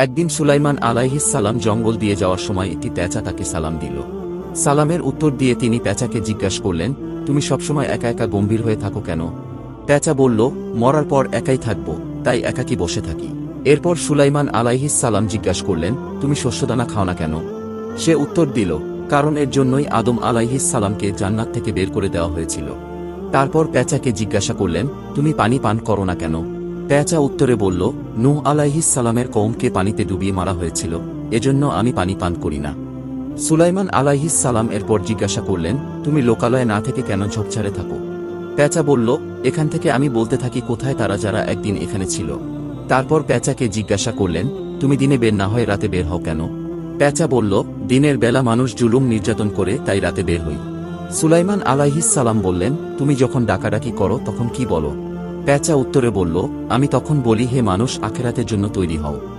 একদিন সুলাইমান আলাইহিস সালাম জঙ্গল দিয়ে যাওয়ার সময় একটি পেঁচা তাকে সালাম দিল। সালামের উত্তর দিয়ে তিনি পেঁচাকে জিজ্ঞাসা করলেন, তুমি সবসময় একা একা গম্ভীর হয়ে থাকো কেন? পেঁচা বলল, মরার পর একাই থাকব, তাই একাকী বসে থাকি। এরপর সুলাইমান আলাইহিস সালাম জিজ্ঞাসা করলেন, তুমি শস্যদানা খাও না কেন? সে উত্তর দিল, কারণ এর জন্যই আদম আলাইহিস সালামকে জান্নাত থেকে বের করে দেওয়া হয়েছিল। তারপর পেঁচাকে জিজ্ঞাসা করলেন, তুমি পানি পান করো না কেন? পেঁচা উত্তরে বলল, নূহ আলাইহিস সালামের কওমকে পানিতে ডুবিয়ে মারা হয়েছিল, এজন্য আমি পানি পান করি না। সুলাইমান আলাইহিস সালাম এরপর জিজ্ঞাসা করলেন, তুমি লোকালয়ে না থেকে কেন ঝোপঝাড়ে থাকো? পেঁচা বলল, এখান থেকে আমি বলতে থাকি কোথায় তারা যারা একদিন এখানে ছিল। তারপর পেঁচাকে জিজ্ঞাসা করলেন, তুমি দিনে বের না হয়ে রাতে বের হও কেন? পেঁচা বলল, দিনের বেলা মানুষ জুলুম নির্যাতন করে, তাই রাতে বের হই। সুলাইমান আলাইহিস সালাম বললেন, তুমি যখন ডাকাডাকি করো তখন কি বলো? পেঁচা উত্তরে বলল, আমি তখন বলি, হে মানুষ, আখেরাতের জন্য তৈরি হও।